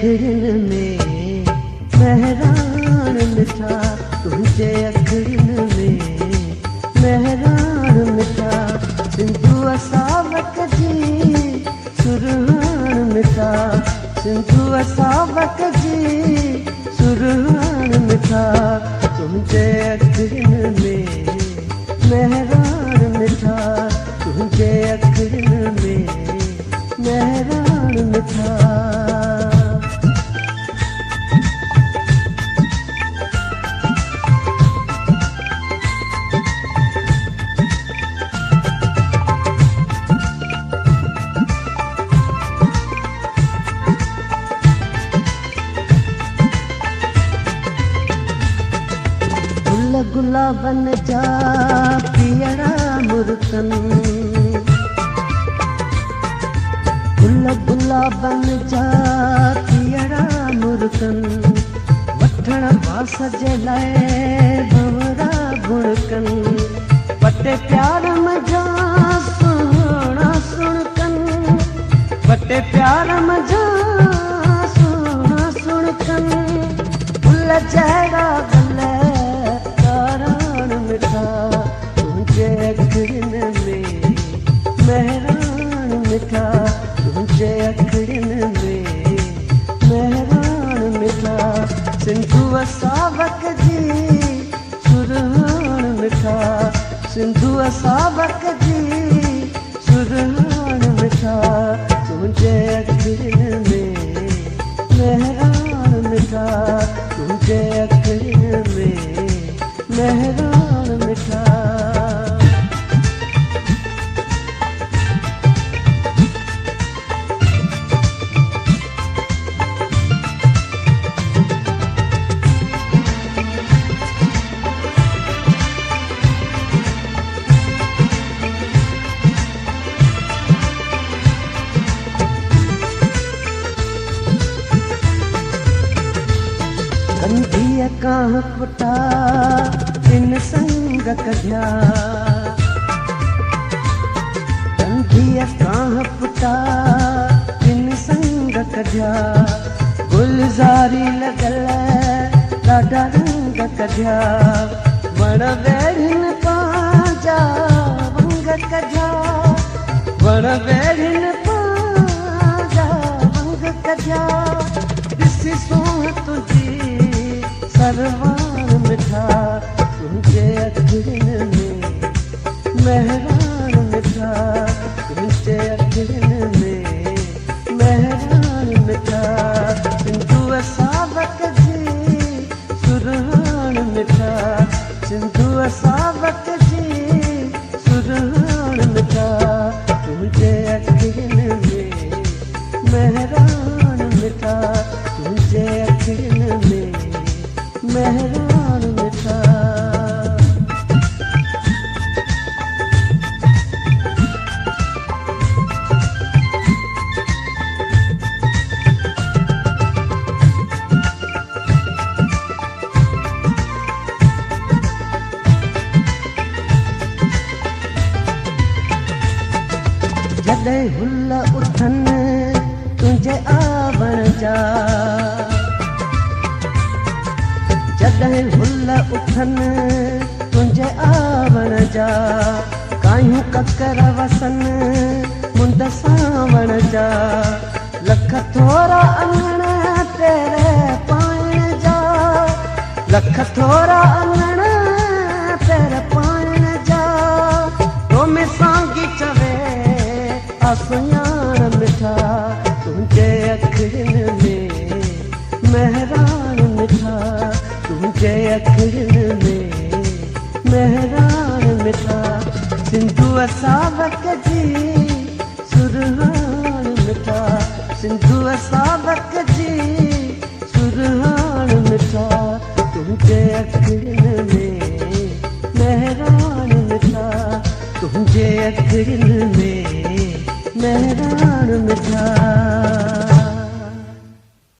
अखियुनि में मेहरान मिठा, तुंहिंजे अखियुनि में मेहरान मिठा, सिंधू सावक जी सुरहान मिठा, सिंधू सावक जी सुरहान मिठा, तुंहिंजे अखियुनि में मेहरान मिठा, तुंहिंजे अखियुनि में मेहरान मिठा। गुल गुलाबन जा पियड़ा मुर्कन, गुल गुलाबन जा पियड़ा मुर्कन, वठण वास जे लाइ भंवरा गुणकन, पटे प्यार मजा सुहिणा सुणकन, पटे प्यार मजा सुहिणा सुणकन, गुल जहिड़ा गुल मिठा, तुंहिंजे अखियुनि में मेहरान मिठा, तुंहिंजे अखियुनि में मेहरान मिठा, सिंधू सावक जी सुरहान मिठा, सिंधू सावक जी सुरहान मिठा, तुंहिंजे अखियुनि में मेहरान मिठा, तुंहिंजे अखियुनि में मेहरान मिठा। कंधीअ कां पुटा इन संग कढिया, कंधीअ कां पुटा इन संग कढिया, गुलज़ारी लॻल ॾाढा रंग कढिया, वण ॿेड़ियुनि पंहिंजा वंग कढिया, वण ॿेड़ियुनि पंहिंजा वंग कढिया, ॾिसी सोह तुंहिंजी सरवान मिठा, तुंहिंजे अखियुनि में मेहरान मिठा, तुंहिंजे अखियुनि में मेहरान मिठा, सिंधू सावक जी सुरहान मिठा, सिंधू सावक जी सुरहान मिठा, तुंहिंजे अखियुनि में मेहरान मिठा, तुंहिंजे अखियुनि में मेहरान मिठा। जॾहिं हुल उथनि तुंहिंजे आवण जा, जॾहिं हुल उथनि तुंहिंजे आवण जा, कायूं ककर वसनि मुंद सावण जा, लख थोरा अंगण तेरे पाइण जा, लख थोरा अंगण तेरे पाइण जा, तो में सांगी चवे आसुयान मिठा, तुंहिंजे अखियुनि में मेहरान मिठा, तुंहिंजे अखियुनि में मेहरान मिठा, सिंधू सावक जी सुरहान मिठा, सिंधू सावक जी सुरहान मिठा, तुंहिंजे अखियुनि में मेहरान मिठा, तुंहिंजे अखियुनि में मेहरान मिठा।